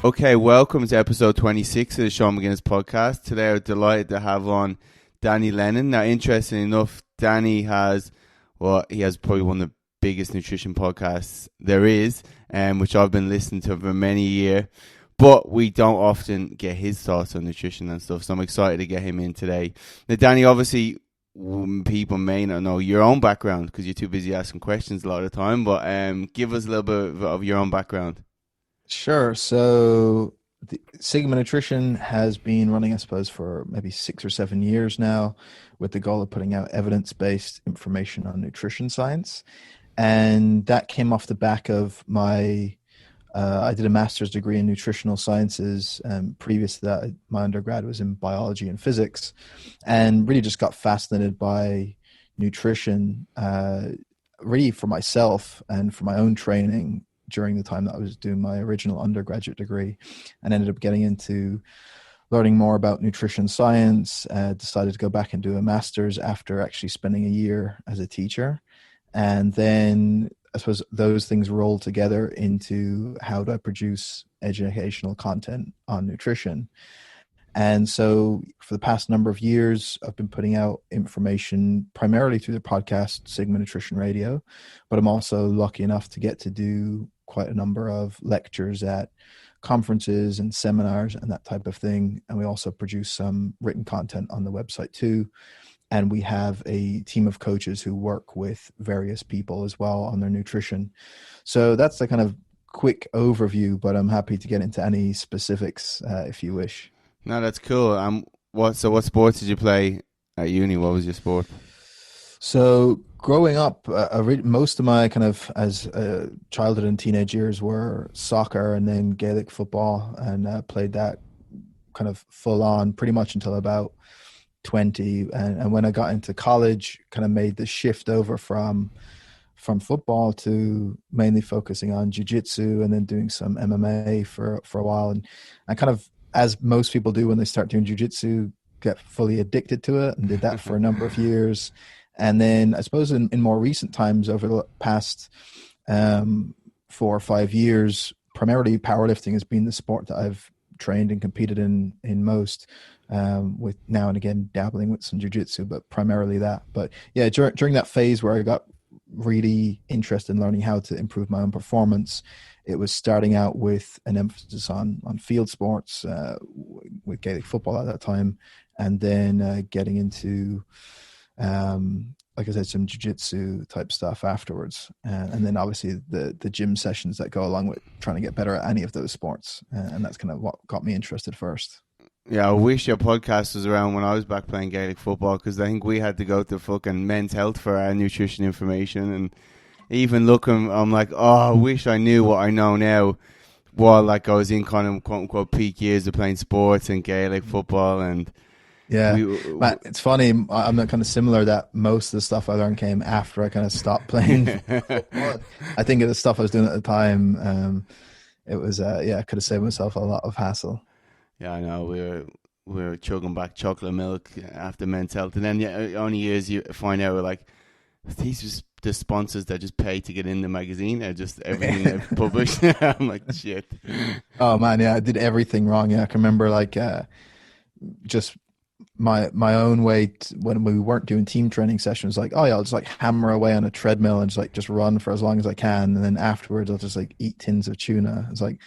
Okay, welcome to episode 26 of the Sean McGuinness podcast. Today we're delighted to have on Danny Lennon. Now, interesting enough, Danny he has probably one of the biggest nutrition podcasts there is, which I've been listening to for many years. But we don't often get his thoughts on nutrition and stuff, so I'm excited to get him in today. Now, Danny, obviously, people may not know your own background because you're too busy asking questions a lot of the time, but give us a little bit of your own background. Sure. So the Sigma Nutrition has been running, I suppose, for maybe 6 or 7 years now, with the goal of putting out evidence-based information on nutrition science. And that came off the back of I did a master's degree in nutritional sciences. Previous to that, my undergrad was in biology and physics, and really just got fascinated by nutrition, really for myself and for my own training during the time that I was doing my original undergraduate degree, and ended up getting into learning more about nutrition science. Decided to go back and do a master's after actually spending a year as a teacher. And then I suppose those things roll together into how do I produce educational content on nutrition. And so for the past number of years, I've been putting out information primarily through the podcast Sigma Nutrition Radio, but I'm also lucky enough to get to do quite a number of lectures at conferences and seminars and that type of thing. And we also produce some written content on the website too. And we have a team of coaches who work with various people as well on their nutrition. So that's the kind of quick overview, but I'm happy to get into any specifics if you wish. No, that's cool. What sports did you play at uni? What was your sport? So growing up, most of my kind of as childhood and teenage years were soccer and then Gaelic football, and played that kind of full on pretty much until about 20. And when I got into college, kind of made the shift over from football to mainly focusing on jiu-jitsu and then doing some MMA for a while. And I kind of, as most people do when they start doing jiu-jitsu, get fully addicted to it, and did that for a number of years. And then I suppose in more recent times, over the past 4 or 5 years, primarily powerlifting has been the sport that I've trained and competed in most, with now and again dabbling with some jiu-jitsu, but primarily that. But yeah, during that phase where I got really interested in learning how to improve my own performance, it was starting out with an emphasis on field sports, with Gaelic football at that time, and then getting into like I said, some jiu-jitsu type stuff afterwards. And then obviously the gym sessions that go along with trying to get better at any of those sports. And that's kind of what got me interested first. Yeah, I wish your podcast was around when I was back playing Gaelic football, because I think we had to go to fucking Men's Health for our nutrition information. And even looking, I'm like, oh, I wish I knew what I know now, while like I was in kind of quote unquote peak years of playing sports and Gaelic football. And Yeah, we, but it's funny. I'm not kind of similar that most of the stuff I learned came after I kind of stopped playing football. I think of the stuff I was doing at the time, it was, I could have saved myself a lot of hassle. Yeah, I know. We were chugging back chocolate milk after Men's Health, and then only years you find out we're like, these just the sponsors that just pay to get in the magazine are just everything they've published. I'm like, shit. Oh man, yeah, I did everything wrong. Yeah, I can remember like just my own way when we weren't doing team training sessions. Like, oh yeah, I'll just like hammer away on a treadmill and just run for as long as I can, and then afterwards I'll just like eat tins of tuna. It's like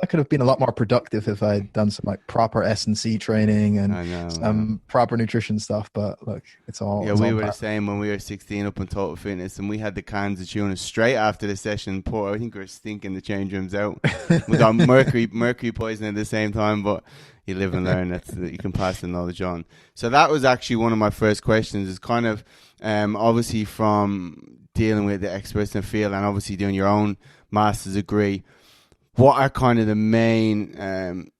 I could have been a lot more productive if I'd done some like proper S&C training and I know. some proper nutrition stuff. But look, Yeah, it's we all were the part. same when we were 16 up in Total Fitness, and we had the cans of tuna straight after the session. Poor, I think we were stinking the change rooms out. We got mercury poisoning at the same time, but you live and learn. You can pass the knowledge on. So that was actually one of my first questions. Is kind of obviously from dealing with the experts in the field and obviously doing your own master's degree. What are kind of the main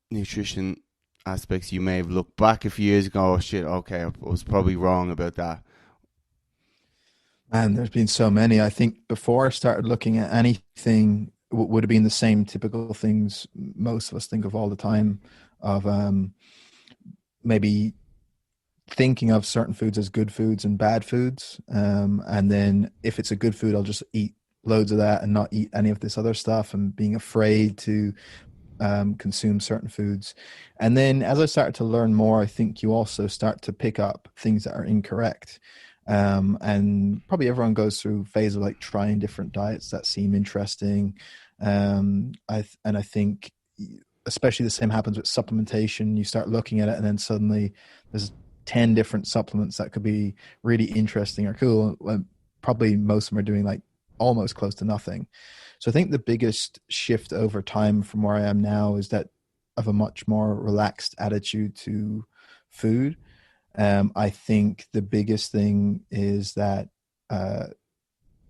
nutrition aspects you may have looked back a few years ago? Oh shit, okay, I was probably wrong about that. And there's been so many. I think before I started looking at anything, would have been the same typical things most of us think of all the time, of maybe thinking of certain foods as good foods and bad foods. And then if it's a good food, I'll just eat loads of that and not eat any of this other stuff, and being afraid to consume certain foods. And then as I started to learn more, I think you also start to pick up things that are incorrect. And probably everyone goes through a phase of like trying different diets that seem interesting. And I think especially the same happens with supplementation. You start looking at it and then suddenly there's 10 different supplements that could be really interesting or cool. Probably most of them are doing like almost close to nothing. So I think the biggest shift over time from where I am now is that of a much more relaxed attitude to food. I think the biggest thing is that uh,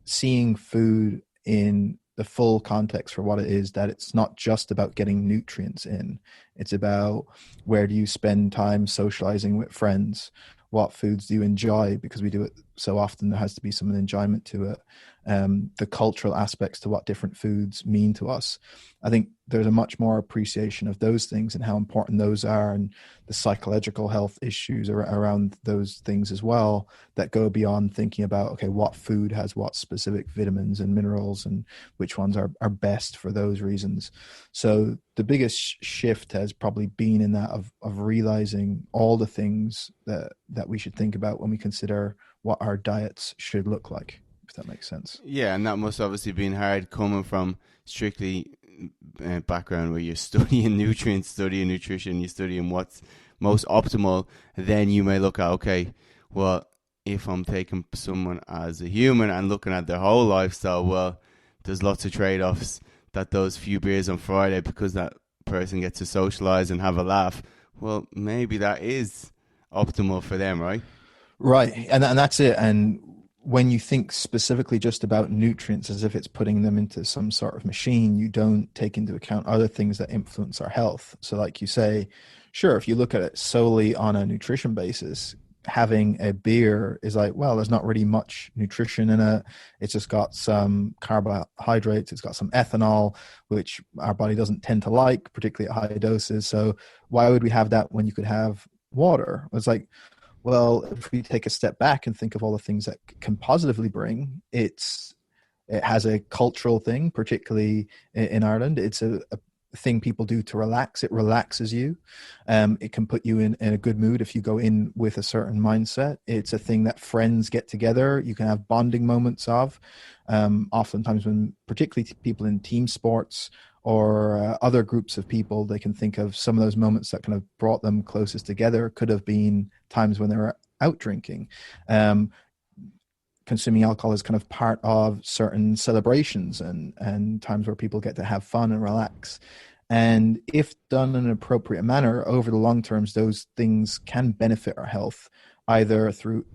seeing food in the full context for what it is, that it's not just about getting nutrients in. It's about where do you spend time socializing with friends? What foods do you enjoy? Because we do it so often, there has to be some enjoyment to it. The cultural aspects to what different foods mean to us. I think there's a much more appreciation of those things and how important those are, and the psychological health issues around those things as well, that go beyond thinking about, okay, what food has what specific vitamins and minerals and which ones are best for those reasons. So the biggest shift has probably been in that of realizing all the things that we should think about when we consider what our diets should look like, if that makes sense. Yeah, and that must obviously been hard coming from strictly background where you're studying nutrients, studying nutrition, you're studying what's most optimal. Then you may look at, okay, well, if I'm taking someone as a human and looking at their whole lifestyle, well, there's lots of trade-offs, that those few beers on Friday because that person gets to socialize and have a laugh. Well, maybe that is optimal for them, right? Right. And that's it. And when you think specifically just about nutrients as if it's putting them into some sort of machine, you don't take into account other things that influence our health. So like you say, sure, if you look at it solely on a nutrition basis, having a beer is like, well, there's not really much nutrition in it. It's just got some carbohydrates. It's got some ethanol, which our body doesn't tend to like, particularly at high doses. So why would we have that when you could have water? It's like, well, if we take a step back and think of all the things that can positively bring, it has a cultural thing, particularly in Ireland. It's a thing people do to relax. It relaxes you. It can put you in a good mood if you go in with a certain mindset. It's a thing that friends get together. You can have bonding moments of. Oftentimes when particularly people in team sports or other groups of people, they can think of some of those moments that kind of brought them closest together. Could have been times when they were out drinking. Consuming alcohol is kind of part of certain celebrations and times where people get to have fun and relax. And if done in an appropriate manner over the long terms, those things can benefit our health, either through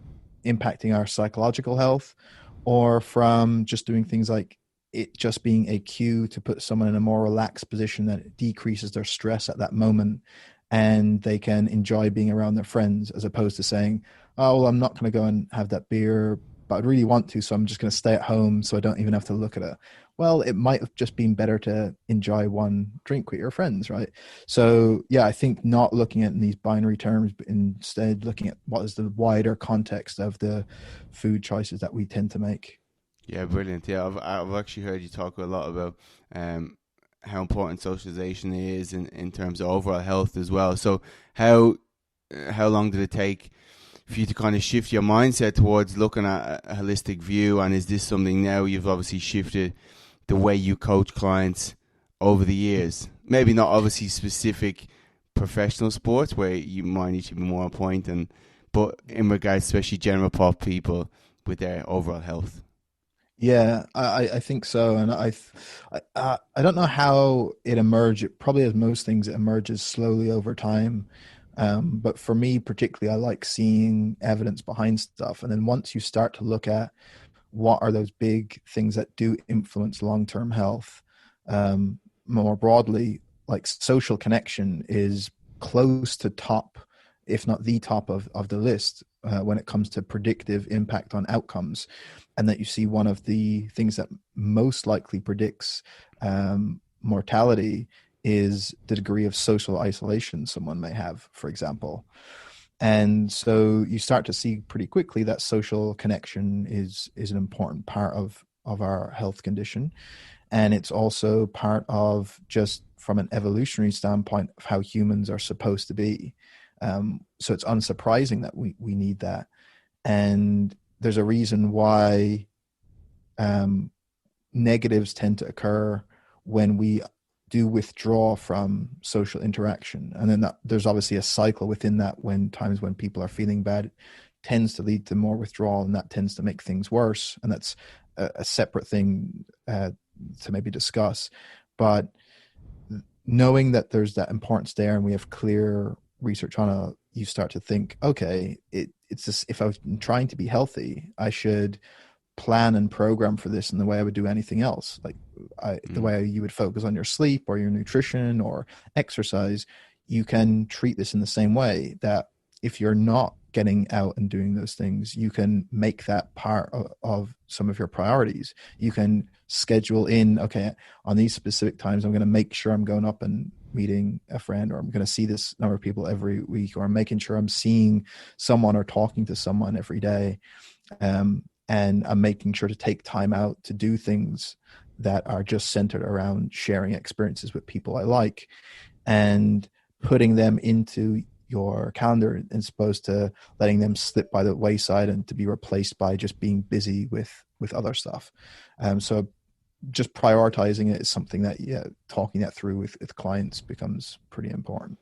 impacting our psychological health or from just doing things like it just being a cue to put someone in a more relaxed position that decreases their stress at that moment, and they can enjoy being around their friends, as opposed to saying, oh, well, I'm not going to go and have that beer, but I'd really want to, so I'm just going to stay at home so I don't even have to look at it. Well, it might have just been better to enjoy one drink with your friends, right? So yeah, I think not looking at these binary terms, but instead looking at what is the wider context of the food choices that we tend to make. Yeah, brilliant. Yeah, I've actually heard you talk a lot about how important socialization is in terms of overall health as well. So how long did it take for you to kind of shift your mindset towards looking at a holistic view? And is this something now you've obviously shifted the way you coach clients over the years? Maybe not obviously specific professional sports where you might need to be more on point, but in regards, especially general pop people with their overall health. Yeah, I think so, and I don't know how it emerged. It probably, as most things, it emerges slowly over time. But for me, particularly, I like seeing evidence behind stuff, and then once you start to look at what are those big things that do influence long-term health, more broadly, like social connection is close to top, if not the top of the list when it comes to predictive impact on outcomes. And that you see one of the things that most likely predicts mortality is the degree of social isolation someone may have, for example. And so you start to see pretty quickly that social connection is an important part of our health condition. And it's also part of just from an evolutionary standpoint of how humans are supposed to be. So it's unsurprising that we need that. And there's a reason why negatives tend to occur when we do withdraw from social interaction. And then there's obviously a cycle within that. When times when people are feeling bad, it tends to lead to more withdrawal, and that tends to make things worse. And that's a separate thing to maybe discuss. But knowing that there's that importance there, and we have clear research on it, you start to think, okay, it's just, if I was trying to be healthy, I should plan and program for this in the way I would do anything else. Like the way you would focus on your sleep or your nutrition or exercise, you can treat this in the same way. That if you're not getting out and doing those things, you can make that part of some of your priorities. You can schedule in, okay, on these specific times, I'm going to make sure I'm going up and meeting a friend, or I'm going to see this number of people every week, or I'm making sure I'm seeing someone or talking to someone every day. And I'm making sure to take time out to do things that are just centered around sharing experiences with people I like, and putting them into your calendar as opposed to letting them slip by the wayside and to be replaced by just being busy with other stuff. So just prioritizing it is something that, talking that through with clients becomes pretty important.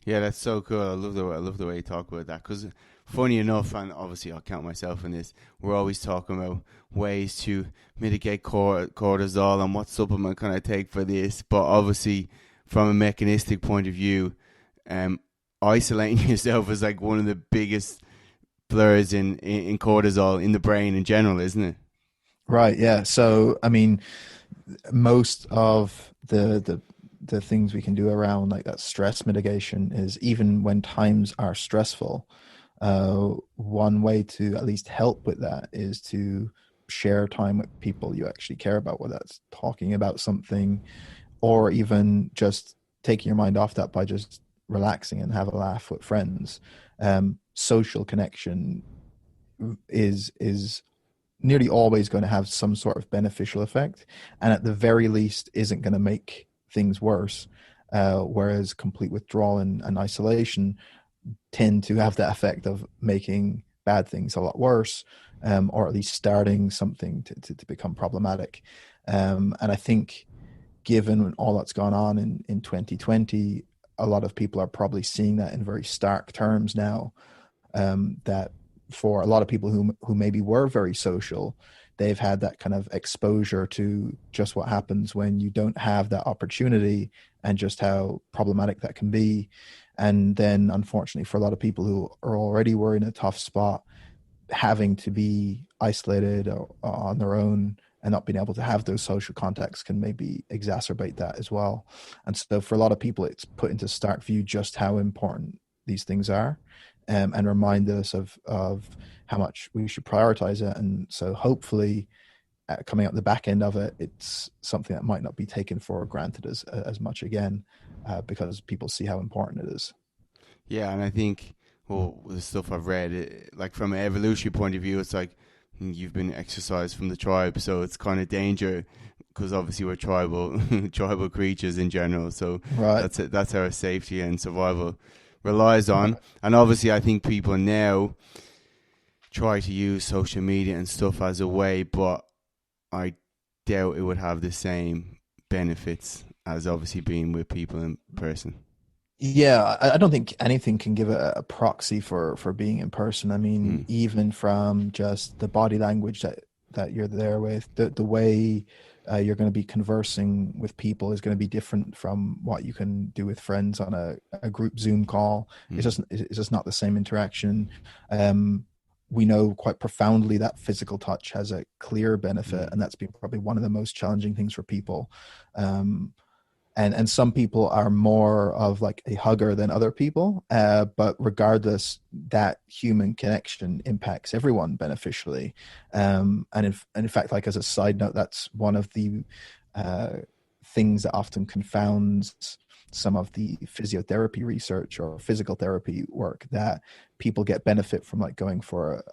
Yeah, that's so cool. I love the way you talk about that, because funny enough, and obviously I'll count myself in this, we're always talking about ways to mitigate cortisol and what supplement can I take for this. But obviously, from a mechanistic point of view, isolating yourself is like one of the biggest blurs in cortisol in the brain in general, isn't it? Right. Yeah. So, I mean, most of the things we can do around like that stress mitigation is, even when times are stressful, one way to at least help with that is to share time with people you actually care about, whether that's talking about something, or even just taking your mind off that by just relaxing and have a laugh with friends. Social connection is nearly always going to have some sort of beneficial effect, and at the very least isn't going to make things worse. Whereas complete withdrawal and isolation tend to have that effect of making bad things a lot worse, or at least starting something to become problematic. And I think, given all that's gone on in 2020, a lot of people are probably seeing that in very stark terms now. That for a lot of people who maybe were very social, they've had that kind of exposure to just what happens when you don't have that opportunity, and just how problematic that can be. And then, unfortunately, for a lot of people who are already were in a tough spot, having to be isolated or on their own and not being able to have those social contacts can maybe exacerbate that as well. And so for a lot of people, it's put into stark view just how important these things are, and remind us of how much we should prioritize it. And so hopefully, coming out the back end of it, it's something that might not be taken for granted as much again, because people see how important it is. Yeah, and I think, well, the stuff I've read, like from an evolutionary point of view, it's like you've been exercised from the tribe, so it's kind of danger, because obviously we're tribal tribal creatures in general. So Right. that's our safety and survival relies on. Right. And obviously, I think people now try to use social media and stuff as a way, but I doubt it would have the same benefits as obviously being with people in person. Yeah, I don't think anything can give a proxy for being in person. I mean, Mm. even from just the body language that you're there with, the way you're going to be conversing with people is going to be different from what you can do with friends on a group Zoom call. Mm. It's just not the same interaction. We know quite profoundly that physical touch has a clear benefit, Mm. and that's been probably one of the most challenging things for people. Um, and some people are more of like a hugger than other people, but regardless, that human connection impacts everyone beneficially. And in fact, like as a side note, that's one of the things that often confounds some of the physiotherapy research or physical therapy work, that people get benefit from like going for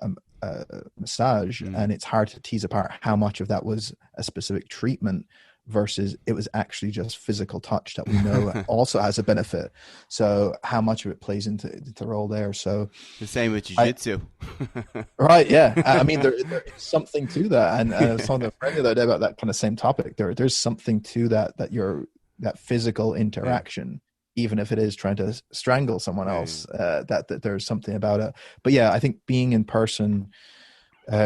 a massage, Mm. and it's hard to tease apart how much of that was a specific treatment versus it was actually just physical touch that we know also has a benefit. So how much of it plays into the role there. So The same with I, jiu-jitsu. right, yeah. I mean, there is something to that, and I was talking to a friend the other day about that kind of same topic. There's something to that physical Yeah, interaction, even if it is trying to strangle someone yeah, else. That there's something about it. But yeah, I think being in person,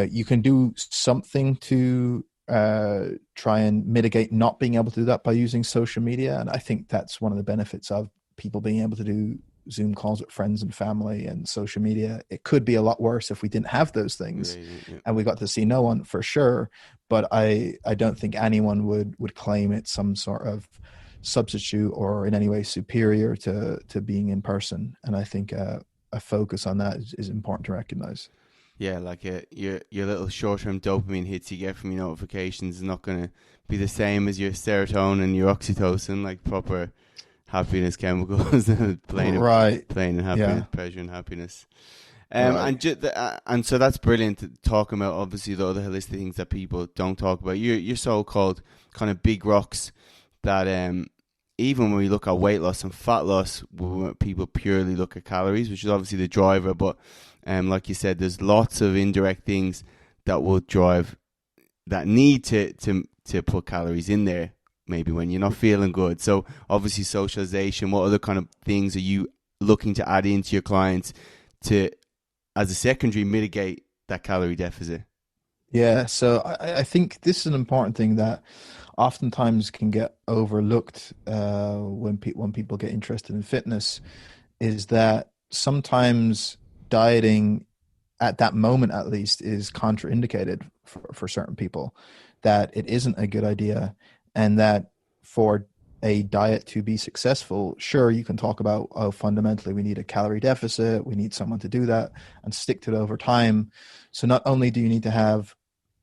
you can do something to try and mitigate not being able to do that by using social media, and I think that's one of the benefits of people being able to do Zoom calls with friends and family and social media. It could be a lot worse if we didn't have those yeah, things yeah, yeah. and we got to see no one for sure. But I don't think anyone would claim it's some sort of substitute or in any way superior to being in person. And I think a focus on that is important to recognize. Yeah, like your little short-term dopamine hits you get from your notifications is not going to be the same as your serotonin and your oxytocin, like proper happiness chemicals, Right. plain and happiness, Yeah. pleasure and happiness. Right. And so that's brilliant to talk about. Obviously, the other holistic things that people don't talk about. Your so-called kind of big rocks that even when we look at weight loss and fat loss, people purely look at calories, which is obviously the driver. But like you said, there's lots of indirect things that will drive that need to put calories in there. Maybe when you're not feeling good. So obviously, socialization. What other kind of things are you looking to add into your clients to, as a secondary, mitigate that calorie deficit? Yeah. So I think this is an important thing that oftentimes can get overlooked when people get interested in fitness, is that sometimes dieting at that moment at least is contraindicated for certain people, that it isn't a good idea, and that for a diet to be successful, sure, you can talk about, oh, fundamentally we need a calorie deficit, we need someone to do that and stick to it over time. So not only do you need to have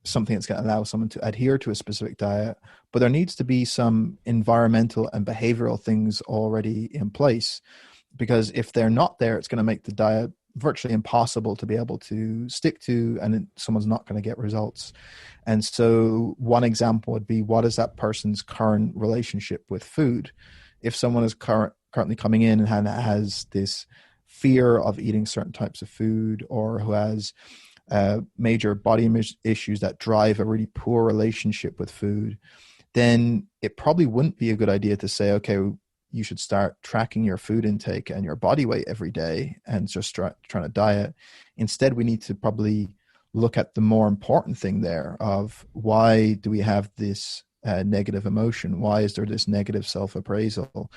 something that's going to allow someone to adhere to a specific diet, but there needs to be some environmental and behavioral things already in place, because if they're not there, it's going to make the diet virtually impossible to be able to stick to, and someone's not going to get results. And so one example would be, what is that person's current relationship with food? If someone is currently coming in and has this fear of eating certain types of food, or who has major body image issues that drive a really poor relationship with food, then it probably wouldn't be a good idea to say, okay, you should start tracking your food intake and your body weight every day and just trying to diet. Instead, we need to probably look at the more important thing there of, why do we have this negative emotion? Why is there this negative self-appraisal?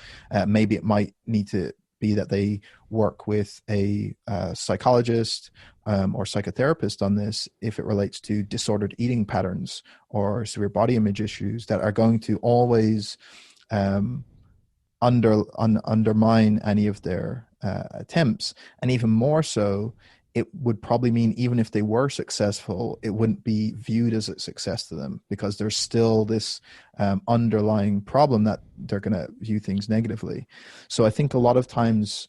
Maybe it might need to be that they work with a psychologist or psychotherapist on this, if it relates to disordered eating patterns or severe body image issues that are going to always undermine any of their attempts. And even more so, it would probably mean, even if they were successful, it wouldn't be viewed as a success to them, because there's still this underlying problem that they're going to view things negatively. So I think a lot of times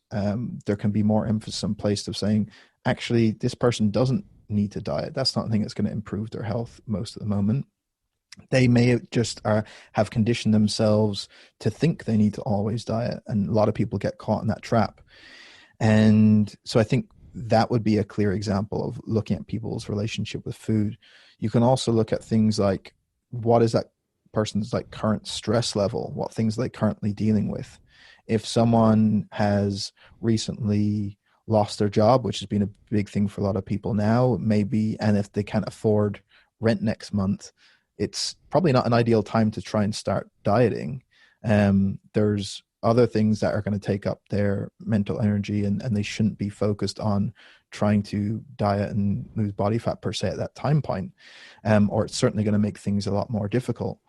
there can be more emphasis on place of saying, actually, this person doesn't need to diet. That's not the thing that's going to improve their health most of the moment. They may just have conditioned themselves to think they need to always diet, and a lot of people get caught in that trap. And so I think that would be a clear example of looking at people's relationship with food. You can also look at things like, what is that person's like current stress level, what things are they currently dealing with. If someone has recently lost their job, which has been a big thing for a lot of people now, maybe, and if they can't afford rent next month, it's probably not an ideal time to try and start dieting. There's other things that are going to take up their mental energy, and they shouldn't be focused on trying to diet and lose body fat per se at that time point, or it's certainly going to make things a lot more difficult.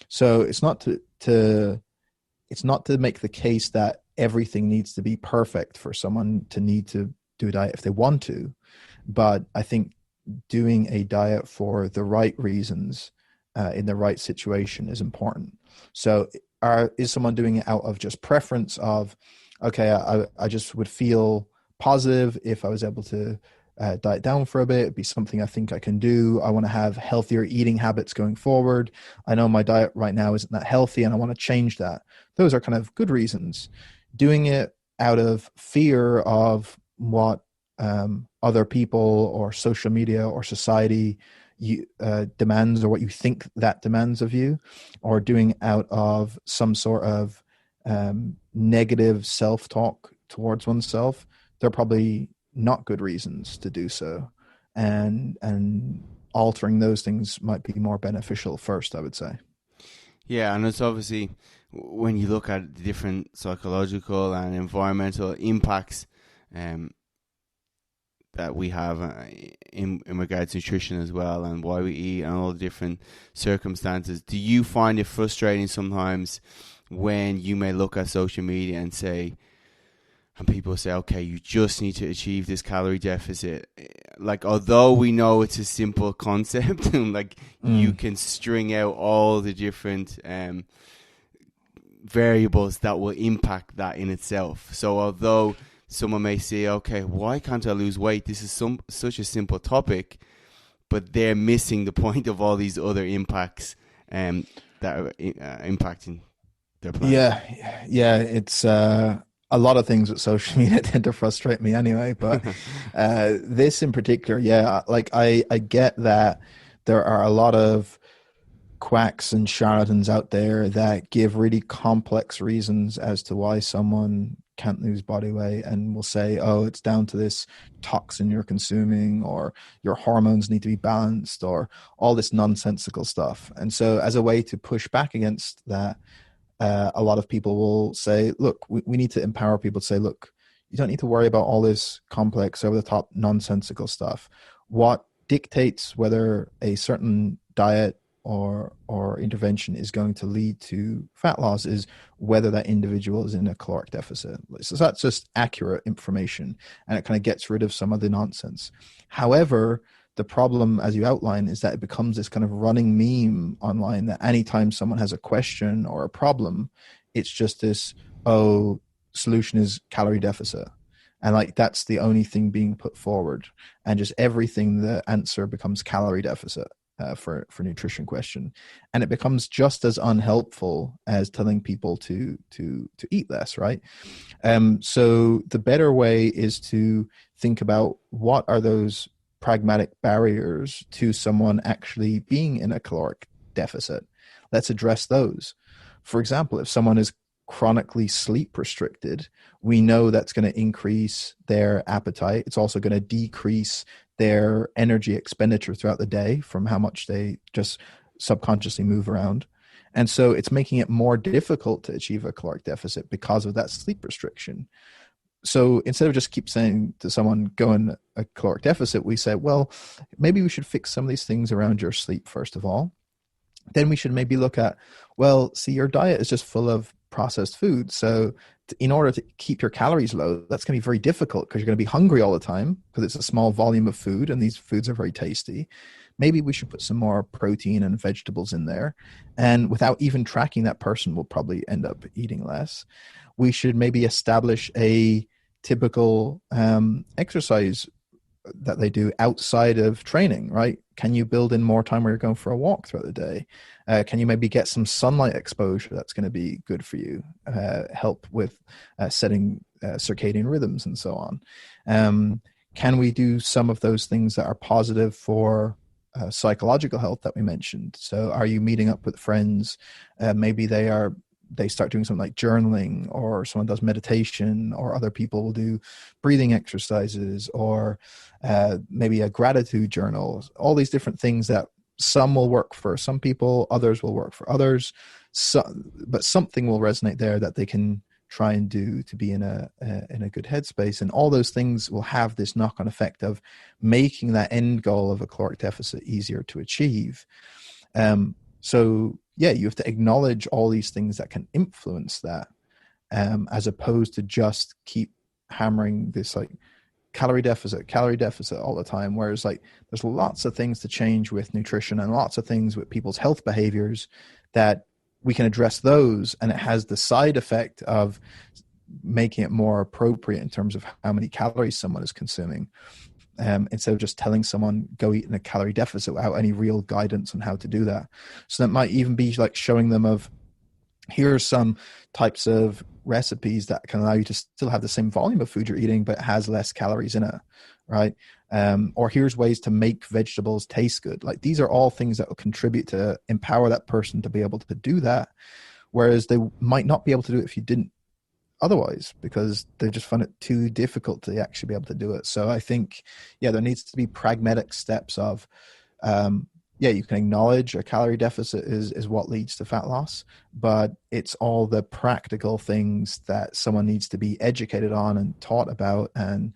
So it's not to make the case that everything needs to be perfect for someone to need to do a diet if they want to, but I think doing a diet for the right reasons in the right situation is important. So is someone doing it out of just preference of, okay, I just would feel positive if I was able to diet down for a bit. It'd be something I think I can do. I want to have healthier eating habits going forward. I know my diet right now isn't that healthy and I want to change that. Those are kind of good reasons. Doing it out of fear of what other people or social media or society demands, or what you think that demands of you, or doing out of some sort of negative self-talk towards oneself, they're probably not good reasons to do so. And altering those things might be more beneficial first, I would say. Yeah, and it's obviously when you look at the different psychological and environmental impacts um, that we have in regards to nutrition as well, and why we eat and all the different circumstances. Do you find it frustrating sometimes when you may look at social media and say, and people say, okay, you just need to achieve this calorie deficit. Like, although we know it's a simple concept, like you can string out all the different variables that will impact that in itself. So although someone may say, okay, why can't I lose weight? This is such a simple topic, but they're missing the point of all these other impacts that are impacting their planet. Yeah, it's a lot of things with social media tend to frustrate me anyway, but this in particular, yeah, like I get that there are a lot of quacks and charlatans out there that give really complex reasons as to why someone can't lose body weight, and will say, oh, it's down to this toxin you're consuming, or your hormones need to be balanced, or all this nonsensical stuff. And so as a way to push back against that, a lot of people will say, look, we need to empower people to say, look, you don't need to worry about all this complex, over the top, nonsensical stuff. What dictates whether a certain diet or intervention is going to lead to fat loss is whether that individual is in a caloric deficit. So that's just accurate information, and it kind of gets rid of some of the nonsense. However, the problem, as you outline, is that it becomes this kind of running meme online, that anytime someone has a question or a problem, it's just this, oh, solution is calorie deficit. And like, that's the only thing being put forward. And just everything, the answer becomes calorie deficit for nutrition question. And it becomes just as unhelpful as telling people to eat less, right? So the better way is to think about, what are those pragmatic barriers to someone actually being in a caloric deficit? Let's address those. For example, if someone is chronically sleep restricted, we know that's going to increase their appetite. It's also going to decrease their energy expenditure throughout the day from how much they just subconsciously move around. And so it's making it more difficult to achieve a caloric deficit because of that sleep restriction. So instead of just keep saying to someone, go in a caloric deficit, we say, well, maybe we should fix some of these things around your sleep first of all. Then we should maybe look at, well, see, your diet is just full of processed food. So in order to keep your calories low, that's going to be very difficult, because you're going to be hungry all the time, because it's a small volume of food and these foods are very tasty. Maybe we should put some more protein and vegetables in there. And without even tracking, that person will probably end up eating less. We should maybe establish a typical exercise that they do outside of training, right? Can you build in more time where you're going for a walk throughout the day? Can you maybe get some sunlight exposure that's going to be good for you, help with setting circadian rhythms and so on? Can we do some of those things that are positive for psychological health that we mentioned? So are you meeting up with friends? Maybe they start doing something like journaling, or someone does meditation, or other people will do breathing exercises, or maybe a gratitude journal. All these different things that some will work for some people, others will work for others. But something will resonate there that they can try and do to be in a good headspace. And all those things will have this knock-on effect of making that end goal of a caloric deficit easier to achieve. So yeah, you have to acknowledge all these things that can influence that, as opposed to just keep hammering this like calorie deficit all the time. Whereas like, there's lots of things to change with nutrition, and lots of things with people's health behaviors that we can address those. And it has the side effect of making it more appropriate in terms of how many calories someone is consuming. instead of just telling someone go eat in a calorie deficit without any real guidance on how to do that. So that might even be like showing them of, here's some types of recipes that can allow you to still have the same volume of food you're eating, but it has less calories in it, right? Or here's ways to make vegetables taste good. Like these are all things that will contribute to empower that person to be able to do that, whereas they might not be able to do it if you didn't otherwise, because they just find it too difficult to actually be able to do it. So I think, yeah, there needs to be pragmatic steps of, yeah, you can acknowledge a calorie deficit is what leads to fat loss, but it's all the practical things that someone needs to be educated on and taught about and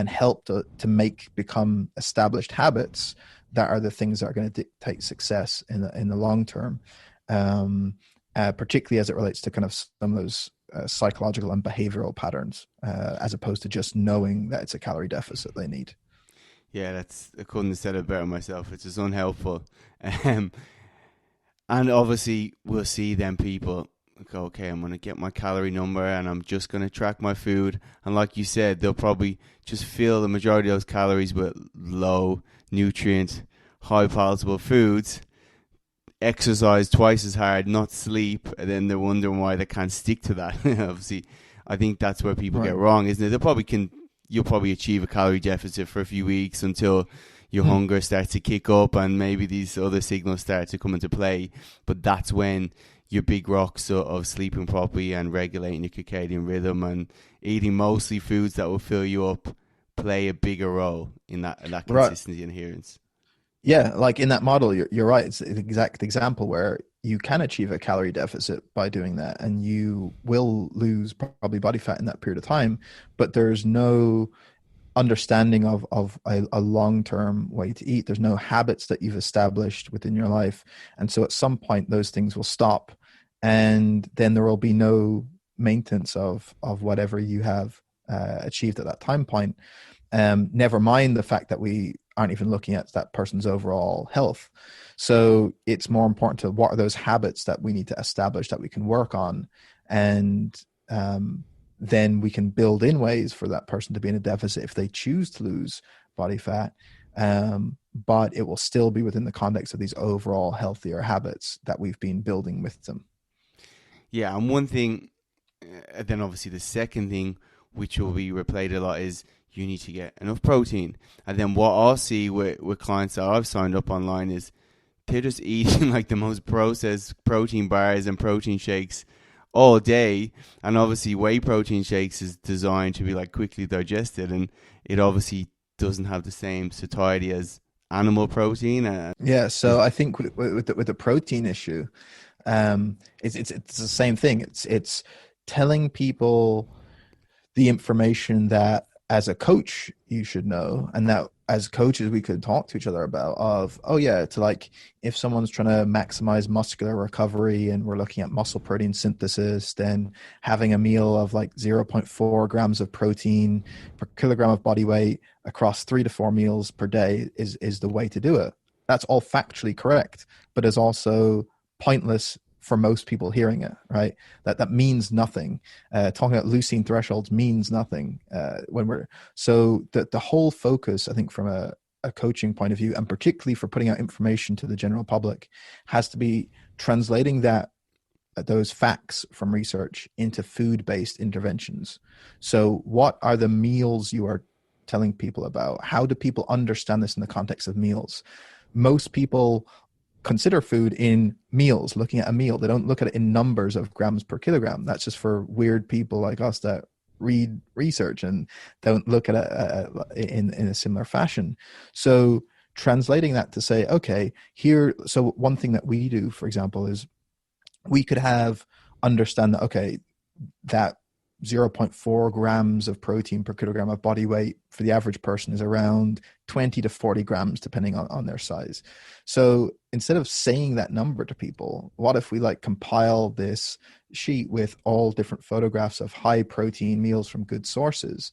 help to make become established habits that are the things that are going to dictate success in the long term, particularly as it relates to kind of some of those psychological and behavioral patterns, as opposed to just knowing that it's a calorie deficit they need. Yeah, I couldn't have said it better myself. It's just unhelpful. Um, and obviously, we'll see them people go, okay, I'm going to get my calorie number and I'm just going to track my food. And like you said, they'll probably just fill the majority of those calories with low nutrient, high palatable foods, exercise twice as hard, not sleep, and then they're wondering why they can't stick to that. Obviously, I think that's where people get wrong, isn't it? You'll probably achieve a calorie deficit for a few weeks until your hunger starts to kick up and maybe these other signals start to come into play. But that's when your big rocks of sleeping properly and regulating your circadian rhythm and eating mostly foods that will fill you up play a bigger role in that consistency and adherence. Yeah, like in that model, you're right. It's an exact example where you can achieve a calorie deficit by doing that, and you will lose probably body fat in that period of time, but there's no understanding of a long-term way to eat. There's no habits that you've established within your life. And so at some point, those things will stop, and then there will be no maintenance of whatever you have achieved at that time point. Never mind the fact that we aren't even looking at that person's overall health. So it's more important to what are those habits that we need to establish that we can work on, and then we can build in ways for that person to be in a deficit if they choose to lose body fat. But it will still be within the context of these overall healthier habits that we've been building with them. Yeah, and one thing, then obviously the second thing, which will be replayed a lot, is you need to get enough protein. And then what I'll see with clients that I've signed up online is they're just eating like the most processed protein bars and protein shakes all day. And obviously whey protein shakes is designed to be like quickly digested, and it obviously doesn't have the same satiety as animal protein. Yeah, so I think with the protein issue, it's the same thing. It's telling people the information that as a coach you should know, and that as coaches we could talk to each other about, of, oh yeah, to like if someone's trying to maximize muscular recovery and we're looking at muscle protein synthesis, then having a meal of like 0.4 grams of protein per kilogram of body weight across 3 to 4 meals per day is the way to do it. That's all factually correct, but is also pointless for most people hearing it, right? That means nothing. Talking about leucine thresholds means nothing when we're, so the whole focus, I think, from a coaching point of view, and particularly for putting out information to the general public, has to be translating those facts from research into food-based interventions. So what are the meals you are telling people about? How do people understand this in the context of meals? Most people consider food in meals, looking at a meal. They don't look at it in numbers of grams per kilogram. That's just for weird people like us that read research and don't look at it in a similar fashion. So translating that to say, okay, here, so one thing that we do, for example, is we could understand that, okay, that 0.4 grams of protein per kilogram of body weight for the average person is around 20 to 40 grams, depending on their size. So instead of saying that number to people, what if we like compile this sheet with all different photographs of high protein meals from good sources,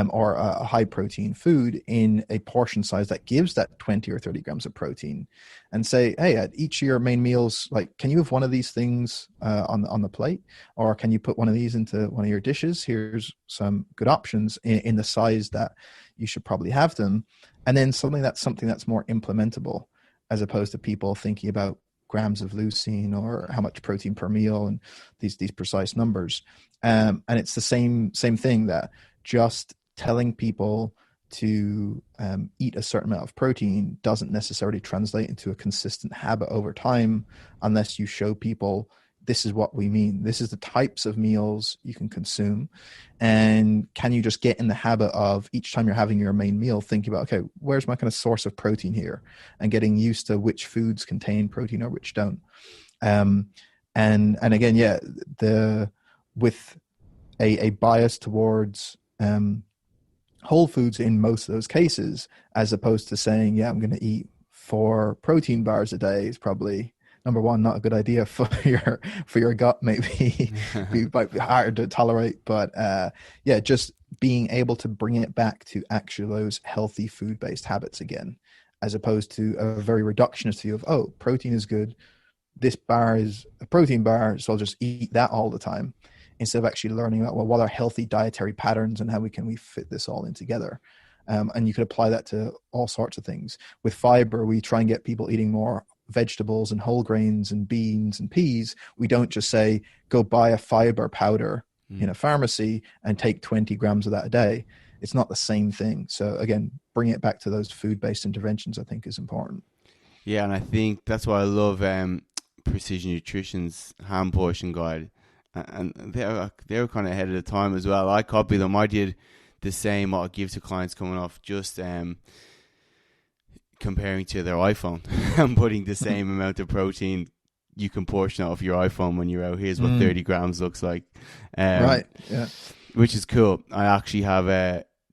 or a high protein food in a portion size that gives that 20 or 30 grams of protein, and say, hey, at each of your main meals, like, can you have one of these things on the plate, or can you put one of these into one of your dishes? Here's some good options in the size that that you should probably have them. And then something that's more implementable, as opposed to people thinking about grams of leucine or how much protein per meal and these precise numbers. And it's the same thing, that just telling people to eat a certain amount of protein doesn't necessarily translate into a consistent habit over time, unless you show people this is what we mean. This is the types of meals you can consume. And can you just get in the habit of each time you're having your main meal, thinking about, okay, where's my kind of source of protein here? And getting used to which foods contain protein or which don't. And again, yeah, with a bias towards whole foods in most of those cases, as opposed to saying, yeah, I'm going to eat 4 protein bars a day, is probably, number one, not a good idea for your gut. Maybe might be hard to tolerate, but yeah, just being able to bring it back to actually those healthy food-based habits again, as opposed to a very reductionist view of, oh, protein is good, this bar is a protein bar, so I'll just eat that all the time, instead of actually learning about, well, what are healthy dietary patterns and how we fit this all in together. And you could apply that to all sorts of things. With fiber, we try and get people eating more vegetables and whole grains and beans and peas. We don't just say, go buy a fiber powder in a pharmacy and take 20 grams of that a day. It's not the same thing. So again, bring it back to those food-based interventions, I think, is important. Yeah, and I think that's why I love Precision Nutrition's hand portion guide. And they were kind of ahead of the time as well. I copied them. I did the same. What I give to clients coming off just comparing to their iPhone and putting the same amount of protein you can portion off your iPhone when you're out. Here's what 30 grams looks like. Right. Yeah. Which is cool. I actually have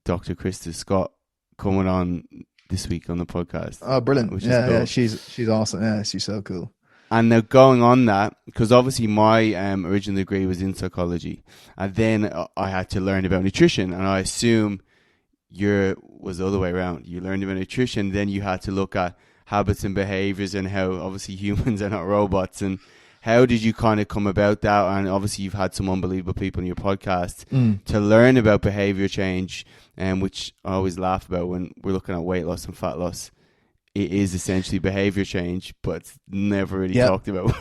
Dr. Krista Scott coming on this week on the podcast. Oh, brilliant! Which yeah, is cool. Yeah, she's awesome. Yeah, she's so cool. And now going on that, because obviously my original degree was in psychology, and then I had to learn about nutrition, and I assume was the other way around. You learned about nutrition, then you had to look at habits and behaviors and how obviously humans are not robots. And how did you kind of come about that? And obviously you've had some unbelievable people in your podcast to learn about behavior change, which I always laugh about when we're looking at weight loss and fat loss. It is essentially behavior change, but it's never really talked about.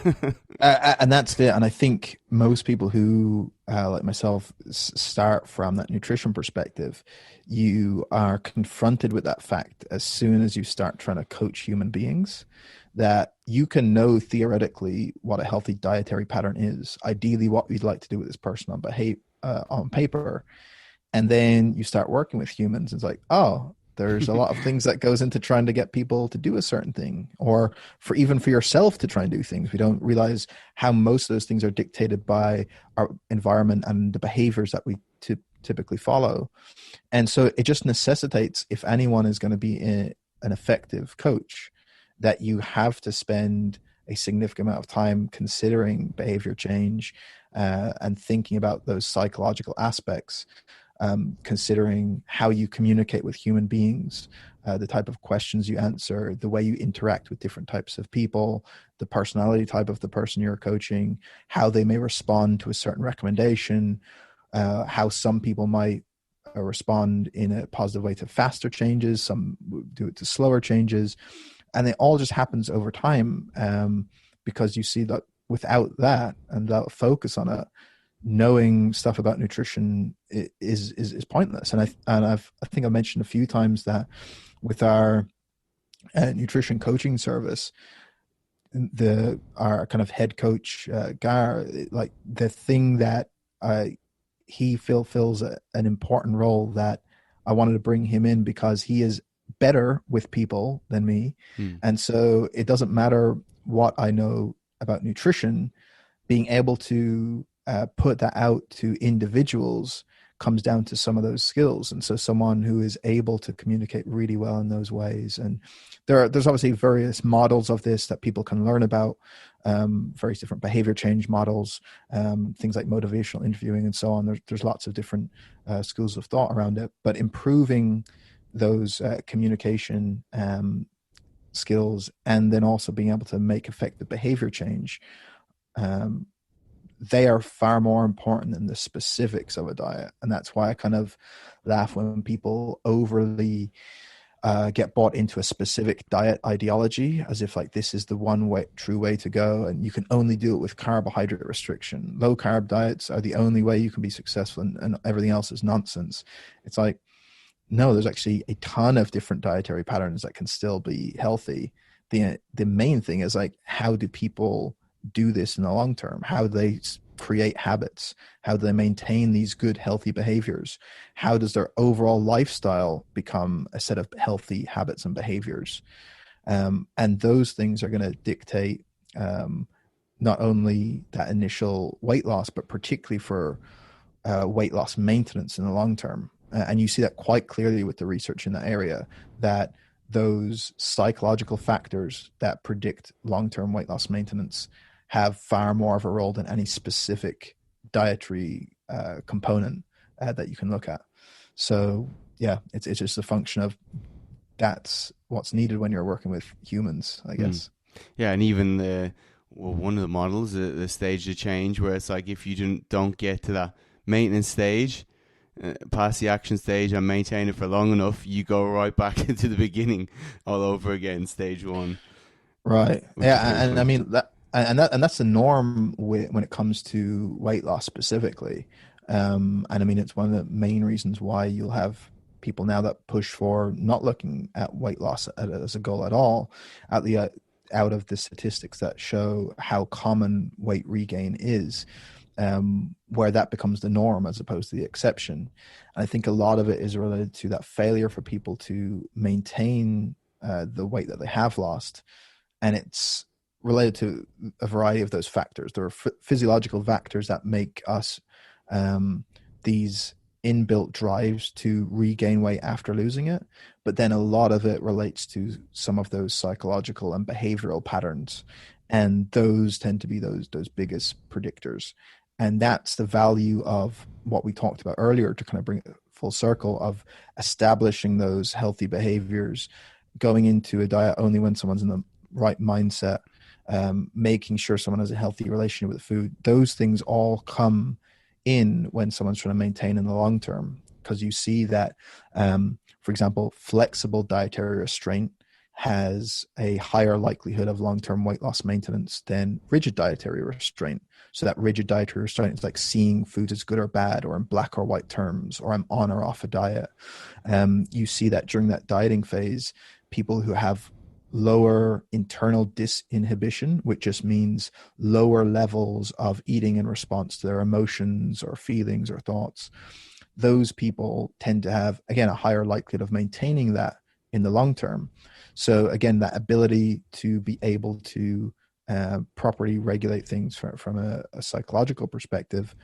And that's it. And I think most people who, like myself, start from that nutrition perspective, you are confronted with that fact as soon as you start trying to coach human beings, that you can know theoretically what a healthy dietary pattern is, ideally what we'd like to do with this person on paper. And then you start working with humans. It's like, oh, there's a lot of things that goes into trying to get people to do a certain thing, or even for yourself to try and do things. We don't realize how most of those things are dictated by our environment and the behaviors that we typically follow. And so it just necessitates, if anyone is going to be an effective coach, that you have to spend a significant amount of time considering behavior change and thinking about those psychological aspects. Considering how you communicate with human beings, the type of questions you answer, the way you interact with different types of people, the personality type of the person you're coaching, how they may respond to a certain recommendation, how some people might respond in a positive way to faster changes, some do it to slower changes. And it all just happens over time because you see that without that and without focus on it, knowing stuff about nutrition is pointless. And I think I mentioned a few times that with our nutrition coaching service, our kind of head coach Gar, like the thing that he fills an important role, that I wanted to bring him in because he is better with people than me, and so it doesn't matter what I know about nutrition, being able to put that out to individuals comes down to some of those skills. And so someone who is able to communicate really well in those ways. And there's obviously various models of this that people can learn about, various different behavior change models, things like motivational interviewing and so on. There's lots of different schools of thought around it, but improving those communication skills, and then also being able to make effective behavior change, they are far more important than the specifics of a diet. And that's why I kind of laugh when people overly get bought into a specific diet ideology, as if like this is the one way, true way to go, and you can only do it with carbohydrate restriction. Low carb diets are the only way you can be successful, and everything else is nonsense. It's like, no, there's actually a ton of different dietary patterns that can still be healthy. The main thing is like, how do people do this in the long term? How do they create habits? How do they maintain these good, healthy behaviors? How does their overall lifestyle become a set of healthy habits and behaviors? And those things are going to dictate not only that initial weight loss, but particularly for weight loss maintenance in the long term. And you see that quite clearly with the research in that area, that those psychological factors that predict long-term weight loss maintenance have far more of a role than any specific dietary component that you can look at. So yeah, it's just a function of that's what's needed when you're working with humans, I guess. Yeah, and even one of the models, the stage of change, where it's like if you don't get to that maintenance stage, past the action stage and maintain it for long enough, you go right back into the beginning all over again, stage one. Right. Yeah, and I mean that's the norm when it comes to weight loss specifically. And I mean, it's one of the main reasons why you'll have people now that push for not looking at weight loss as a goal at all, out of the statistics that show how common weight regain is. Where that becomes the norm as opposed to the exception. And I think a lot of it is related to that failure for people to maintain the weight that they have lost. And it's related to a variety of those factors. There are physiological factors that make us these inbuilt drives to regain weight after losing it. But then a lot of it relates to some of those psychological and behavioral patterns. And those tend to be those biggest predictors. And that's the value of what we talked about earlier, to kind of bring it full circle, of establishing those healthy behaviors, going into a diet only when someone's in the right mindset, making sure someone has a healthy relationship with food. Those things all come in when someone's trying to maintain in the long term, because you see that, for example, flexible dietary restraint has a higher likelihood of long-term weight loss maintenance than rigid dietary restraint. So that rigid dietary restraint is like seeing food as good or bad, or in black or white terms, or I'm on or off a diet. You see that during that dieting phase, people who have lower internal disinhibition, which just means lower levels of eating in response to their emotions or feelings or thoughts, those people tend to have, again, a higher likelihood of maintaining that in the long term. So again, that ability to be able to properly regulate things from a psychological perspective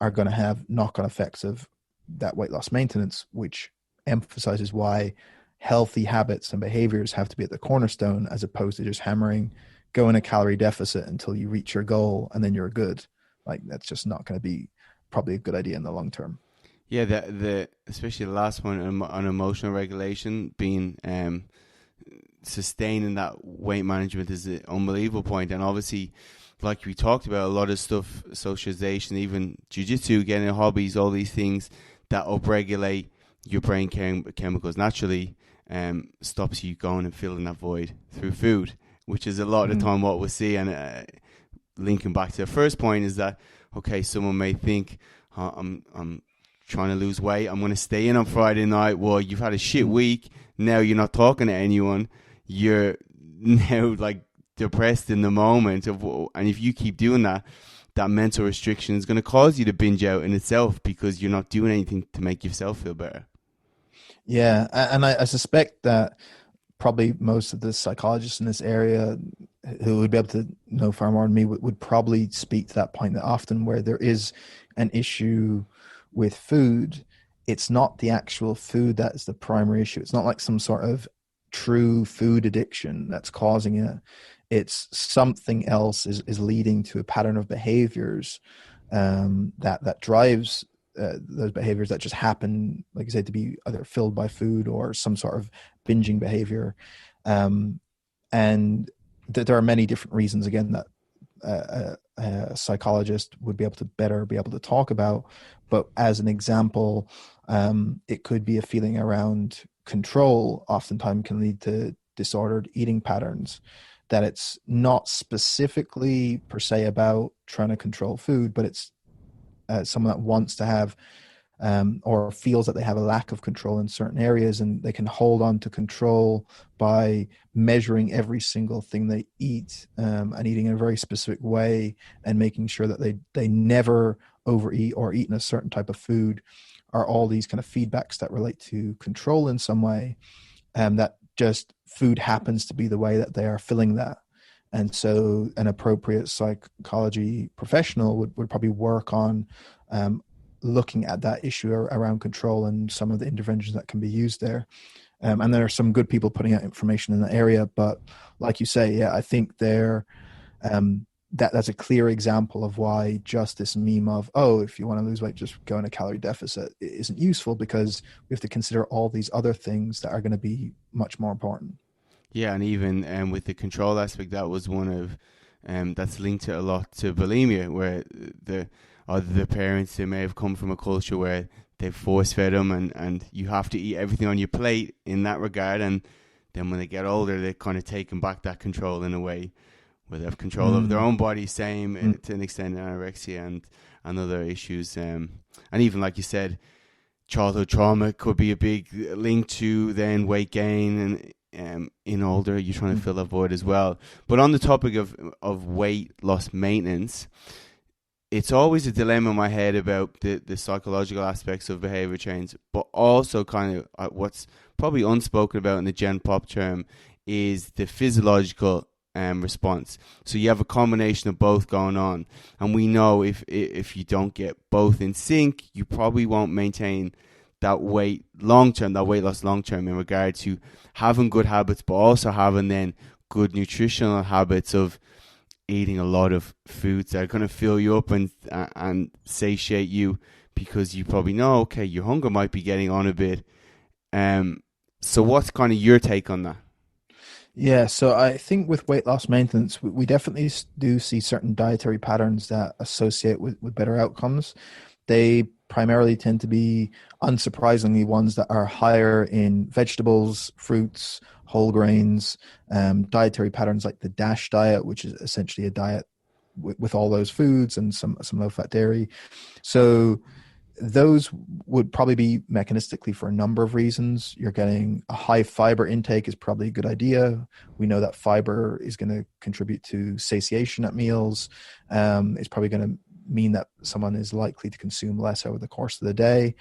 are going to have knock-on effects of that weight loss maintenance, which emphasizes why healthy habits and behaviors have to be at the cornerstone, as opposed to just hammering, go in a calorie deficit until you reach your goal and then you're good. Like, that's just not going to be probably a good idea in the long term. Yeah, the especially the last one on emotional regulation, being sustaining that weight management is an unbelievable point. And obviously, like we talked about, a lot of stuff, socialization, even jiu-jitsu, getting hobbies, all these things that upregulate your brain chemicals naturally, stops you going and filling that void through food, which is a lot of the time what we see. And linking back to the first point is that, okay, someone may think, I'm trying to lose weight, I'm going to stay in on Friday night. Well, you've had a shit week, now you're not talking to anyone, you're now like depressed in the moment and if you keep doing that, that mental restriction is going to cause you to binge out in itself, because you're not doing anything to make yourself feel better. Yeah, and I suspect that probably most of the psychologists in this area who would be able to know far more than me would probably speak to that point, that often where there is an issue with food, it's not the actual food that is the primary issue. It's not like some sort of true food addiction that's causing it. It's something else is leading to a pattern of behaviors that drives those behaviors that just happen, like I said, to be either filled by food or some sort of binging behavior. And there are many different reasons, again, that a psychologist would be able to better be able to talk about. But as an example, it could be a feeling around control, oftentimes can lead to disordered eating patterns, that it's not specifically per se about trying to control food, but it's someone that wants to have or feels that they have a lack of control in certain areas, and they can hold on to control by measuring every single thing they eat, and eating in a very specific way, and making sure that they never overeat or eat in a certain type of food, are all these kind of feedbacks that relate to control in some way, that just food happens to be the way that they are filling that. And so an appropriate psychology professional would probably work on looking at that issue around control and some of the interventions that can be used there. And there are some good people putting out information in that area. But like you say, yeah, I think that's a clear example of why just this meme of, oh, if you want to lose weight, just go in a calorie deficit, isn't useful, because we have to consider all these other things that are going to be much more important. Yeah, and even with the control aspect, that was one of that's linked to a lot to bulimia, where the parents, they may have come from a culture where they've force fed them, and you have to eat everything on your plate in that regard, and then when they get older, they kind of taken back that control in a way, where they have control of their own body, same to an extent anorexia and other issues, and even like you said, childhood trauma could be a big link to then weight gain, and in older, you're trying to fill that void as well. But on the topic of weight loss maintenance, it's always a dilemma in my head about the psychological aspects of behavior change, but also kind of what's probably unspoken about in the Gen Pop term is the physiological response. So you have a combination of both going on, and we know if you don't get both in sync, you probably won't maintain that weight loss long term, in regard to having good habits, but also having then good nutritional habits of eating a lot of foods that are going to fill you up and satiate you, because you probably know, okay, your hunger might be getting on a bit. So what's kind of your take on that? Yeah, so I think with weight loss maintenance, we definitely do see certain dietary patterns that associate with better outcomes. They primarily tend to be, unsurprisingly, ones that are higher in vegetables, fruits, whole grains, dietary patterns like the DASH diet, which is essentially a diet with all those foods and some low-fat dairy. So those would probably be mechanistically for a number of reasons. You're getting a high fiber intake is probably a good idea. We know that fiber is going to contribute to satiation at meals. It's probably going to mean that someone is likely to consume less over the course of the day.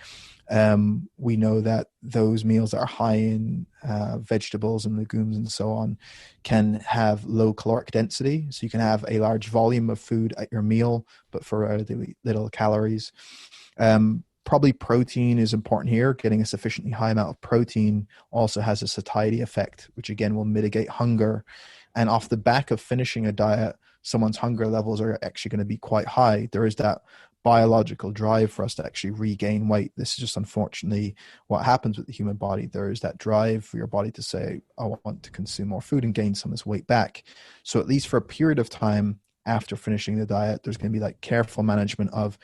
We know that those meals that are high in vegetables and legumes and so on can have low caloric density. So you can have a large volume of food at your meal, but for relatively little calories. Probably protein is important here. Getting a sufficiently high amount of protein also has a satiety effect, which again will mitigate hunger. And off the back of finishing a diet, someone's hunger levels are actually going to be quite high. There is that biological drive for us to actually regain weight. This is just unfortunately what happens with the human body. There is that drive for your body to say, I want to consume more food and gain some of this weight back. So at least for a period of time after finishing the diet, there's going to be like careful management of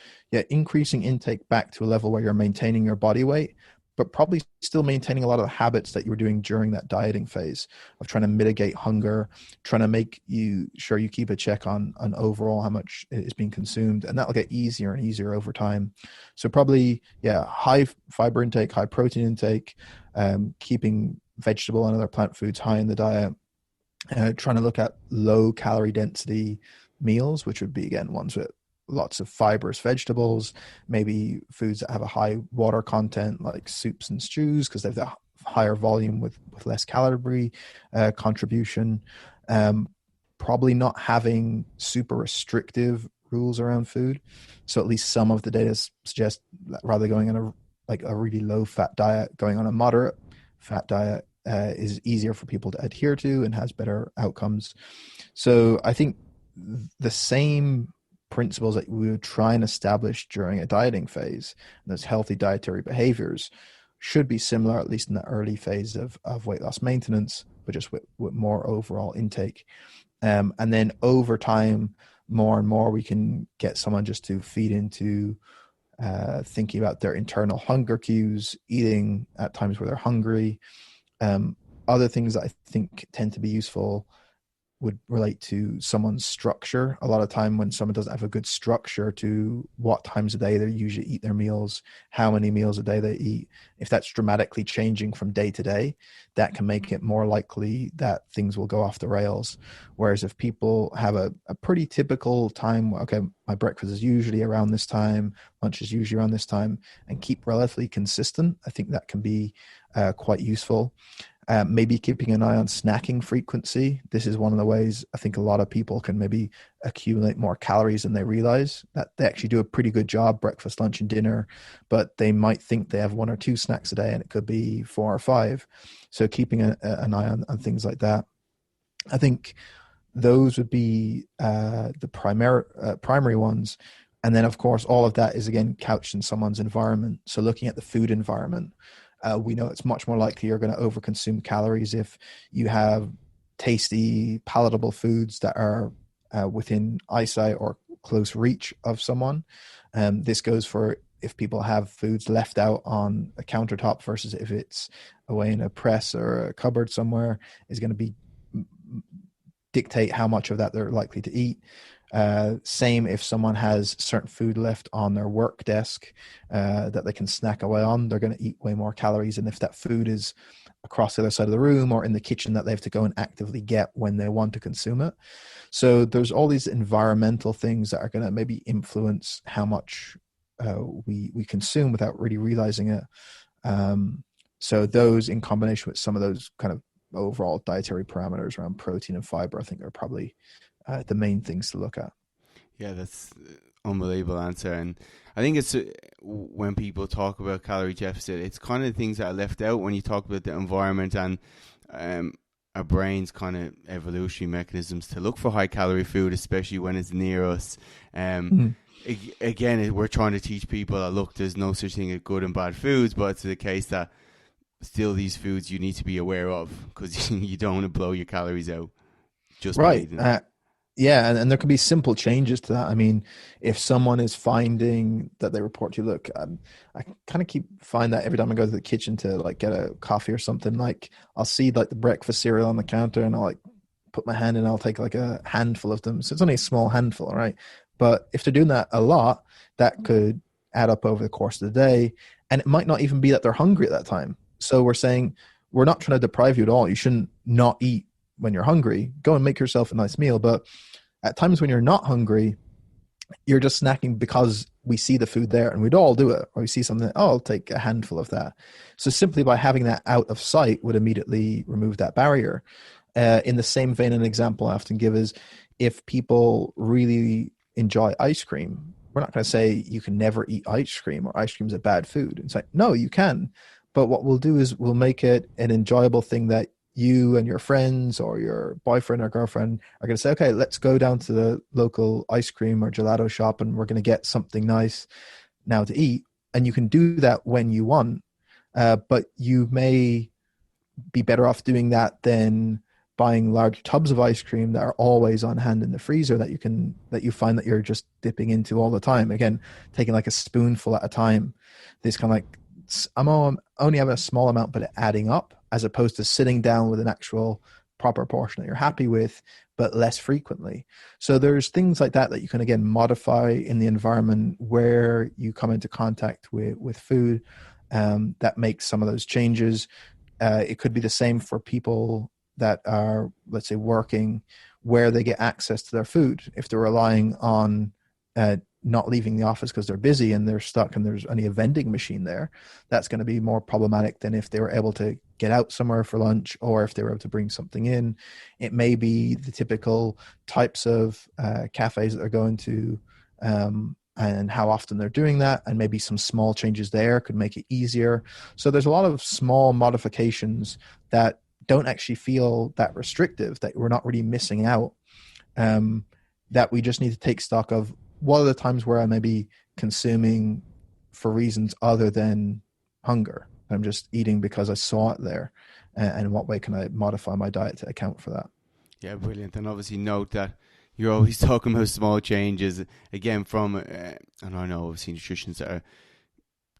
increasing intake back to a level where you're maintaining your body weight, but probably still maintaining a lot of the habits that you were doing during that dieting phase of trying to mitigate hunger, trying to make sure you keep a check on overall how much is being consumed. And that'll get easier and easier over time. So probably, high fiber intake, high protein intake, keeping vegetable and other plant foods high in the diet, trying to look at low calorie density meals, which would be, again, ones with lots of fibrous vegetables, maybe foods that have a high water content like soups and stews, because they have the higher volume with less calorie contribution. Probably not having super restrictive rules around food. So at least some of the data suggest that rather going on a really low fat diet, going on a moderate fat diet is easier for people to adhere to and has better outcomes. So I think the same principles that we would try and establish during a dieting phase, and those healthy dietary behaviors, should be similar, at least in the early phase of weight loss maintenance, but just with more overall intake. And then over time, more and more we can get someone just to feed into thinking about their internal hunger cues, eating at times where they're hungry. Other things that I think tend to be useful would relate to someone's structure. A lot of time when someone doesn't have a good structure to what times a day they usually eat their meals, how many meals a day they eat, if that's dramatically changing from day to day, that can make it more likely that things will go off the rails. Whereas if people have a pretty typical time, okay, my breakfast is usually around this time, lunch is usually around this time, and keep relatively consistent, I think that can be quite useful. Maybe keeping an eye on snacking frequency. This is one of the ways I think a lot of people can maybe accumulate more calories than they realize. That they actually do a pretty good job, breakfast, lunch, and dinner, but they might think they have one or two snacks a day, and it could be four or five. So keeping an eye on things like that. I think those would be the primary ones. And then, of course, all of that is, again, couched in someone's environment. So looking at the food environment, we know it's much more likely you're going to overconsume calories if you have tasty, palatable foods that are within eyesight or close reach of someone. This goes for if people have foods left out on a countertop versus if it's away in a press or a cupboard somewhere, is going to be dictate how much of that they're likely to eat. Same if someone has certain food left on their work desk that they can snack away on, they're going to eat way more calories. And if that food is across the other side of the room or in the kitchen that they have to go and actively get when they want to consume it. So there's all these environmental things that are going to maybe influence how much we consume without really realizing it. So those in combination with some of those kind of overall dietary parameters around protein and fiber, I think are probably the main things to look at. Yeah, that's unbelievable answer. And I think it's when people talk about calorie deficit, it's kind of things that are left out when you talk about the environment and our brain's kind of evolutionary mechanisms to look for high calorie food, especially when it's near us. Again, we're trying to teach people that, look, there's no such thing as good and bad foods, but it's the case that still these foods you need to be aware of because you don't want to blow your calories out just by Right. eating them. Yeah, and there could be simple changes to that. I mean, if someone is finding that they report to you, look, I kind of keep find that every time I go to the kitchen to like get a coffee or something, like I'll see like the breakfast cereal on the counter and I'll like put my hand in, I'll take like a handful of them. So it's only a small handful, right? But if they're doing that a lot, that could add up over the course of the day. And it might not even be that they're hungry at that time. So we're saying we're not trying to deprive you at all. You shouldn't not eat when you're hungry. Go and make yourself a nice meal. But at times when you're not hungry, you're just snacking because we see the food there and we'd all do it. Or we see something, oh, I'll take a handful of that. So simply by having that out of sight would immediately remove that barrier. In the same vein, an example I often give is if people really enjoy ice cream, we're not going to say you can never eat ice cream or ice cream is a bad food. It's like, no, you can. But what we'll do is we'll make it an enjoyable thing that you and your friends or your boyfriend or girlfriend are going to say, okay, let's go down to the local ice cream or gelato shop and we're going to get something nice now to eat. And you can do that when you want, but you may be better off doing that than buying large tubs of ice cream that are always on hand in the freezer that you find that you're just dipping into all the time. Again, taking like a spoonful at a time. This kind of like, I'm only having a small amount, but adding up, as opposed to sitting down with an actual proper portion that you're happy with, but less frequently. So there's things like that you can, again, modify in the environment where you come into contact with food that makes some of those changes. It could be the same for people that are, let's say, working where they get access to their food. If they're relying on not leaving the office because they're busy and they're stuck and there's only a vending machine there, that's going to be more problematic than if they were able to get out somewhere for lunch or if they were able to bring something in. It may be the typical types of cafes that they're going to and how often they're doing that, and maybe some small changes there could make it easier. So there's a lot of small modifications that don't actually feel that restrictive, that we're not really missing out, that we just need to take stock of. What are the times where I may be consuming for reasons other than hunger? I'm just eating because I saw it there. And in what way can I modify my diet to account for that? Yeah, brilliant. And obviously note that you're always talking about small changes. Again, from, and I know I've seen nutritionists that are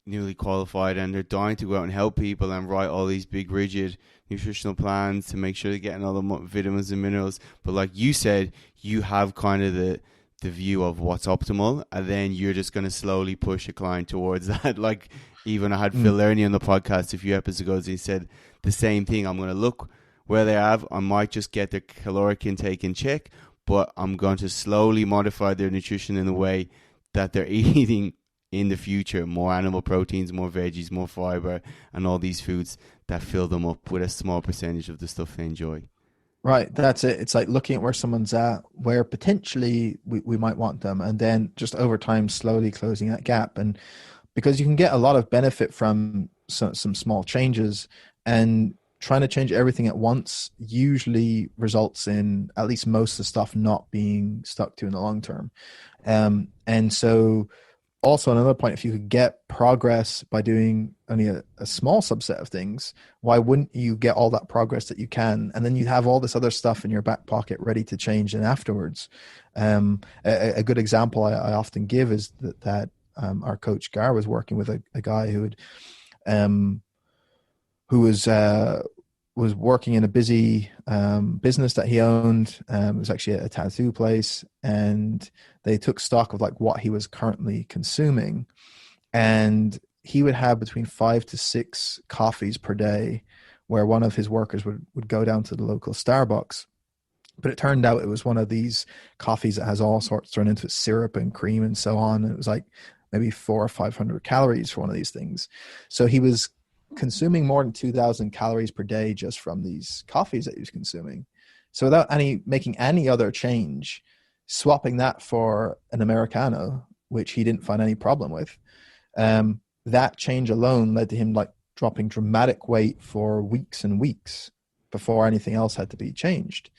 newly qualified and they're dying to go out and help people and write all these big rigid nutritional plans to make sure they're getting all the vitamins and minerals. But like you said, you have kind of the view of what's optimal, and then you're just going to slowly push a client towards that. Like, even I had Phil Lerny on the podcast a few episodes ago, and he said the same thing. I'm going to look where they have. I might just get their caloric intake in check, but I'm going to slowly modify their nutrition in a way that they're eating in the future more animal proteins, more veggies, more fiber, and all these foods that fill them up with a small percentage of the stuff they enjoy. Right, that's it. It's like looking at where someone's at, where potentially we might want them, and then just over time slowly closing that gap. And because you can get a lot of benefit from some small changes, and trying to change everything at once usually results in at least most of the stuff not being stuck to in the long term. And so also another point, if you could get progress by doing only a small subset of things, why wouldn't you get all that progress that you can? And then you have all this other stuff in your back pocket ready to change in afterwards. A good example I often give is that our coach Gar was working with a guy who was working in a busy business that he owned. It was actually a tattoo place, and they took stock of like what he was currently consuming, and he would have between 5 to 6 coffees per day, where one of his workers would go down to the local Starbucks. But it turned out it was one of these coffees that has all sorts thrown into it, syrup and cream and so on. And it was like maybe 400 or 500 calories for one of these things. So he was consuming more than 2,000 calories per day just from these coffees that he was consuming. So without making any other change, swapping that for an Americano, which he didn't find any problem with, that change alone led to him like dropping dramatic weight for weeks and weeks before anything else had to be changed.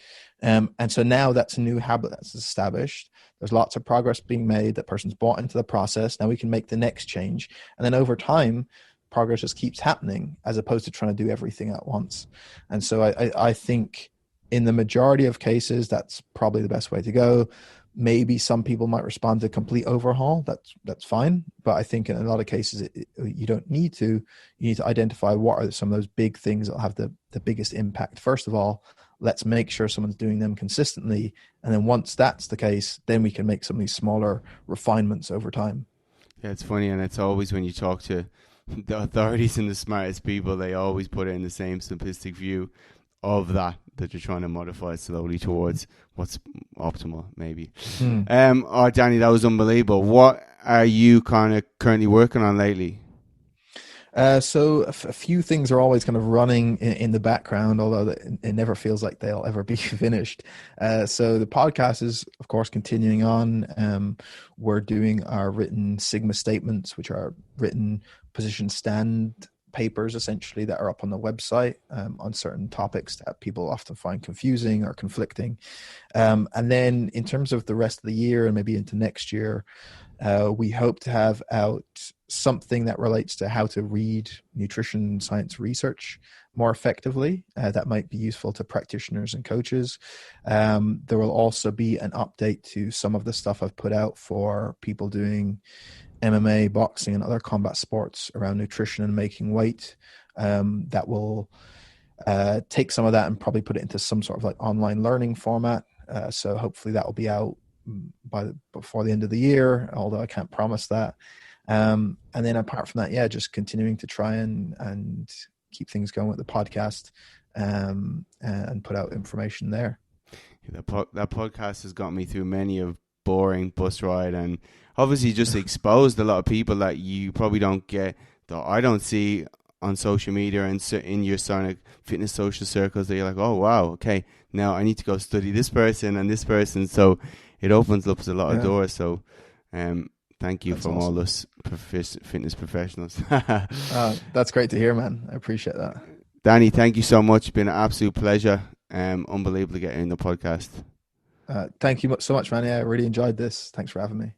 And so now that's a new habit that's established. There's lots of progress being made. That person's bought into the process. Now we can make the next change. And then over time, progress just keeps happening as opposed to trying to do everything at once. And so I think in the majority of cases, that's probably the best way to go. Maybe some people might respond to a complete overhaul. That's fine. But I think in a lot of cases, you don't need to. You need to identify what are some of those big things that will have the biggest impact. First of all, let's make sure someone's doing them consistently. And then once that's the case, then we can make some of these smaller refinements over time. Yeah, it's funny. And it's always when you talk to the authorities and the smartest people, they always put it in the same simplistic view of that you're trying to modify slowly towards what's optimal, maybe. Oh, Danny, that was unbelievable. What are you kind of currently working on lately? So a few things are always kind of running in the background, although it never feels like they'll ever be finished. So the podcast is, of course, continuing on. We're doing our written Sigma statements, which are written position stand papers, essentially, that are up on the website on certain topics that people often find confusing or conflicting. And then in terms of the rest of the year and maybe into next year, we hope to have out something that relates to how to read nutrition science research more effectively. That might be useful to practitioners and coaches. There will also be an update to some of the stuff I've put out for people doing MMA, boxing, and other combat sports around nutrition and making weight. That will take some of that and probably put it into some sort of like online learning format. So hopefully that will be out before the end of the year, although I can't promise that. And then apart from that, just continuing to try and keep things going with the podcast and put out information there. That podcast has got me through many a boring bus ride, and obviously just exposed a lot of people that you probably don't get, that I don't see on social media and in your Sonic fitness social circles, that you're like, oh wow, okay, now I need to go study this person and this person. So it opens up a lot of doors. So thank you from all us fitness professionals. That's great to hear, man. I appreciate that. Danny, thank you so much. It's been an absolute pleasure. Unbelievable to get in the podcast. Thank you so much, man. Yeah, I really enjoyed this. Thanks for having me.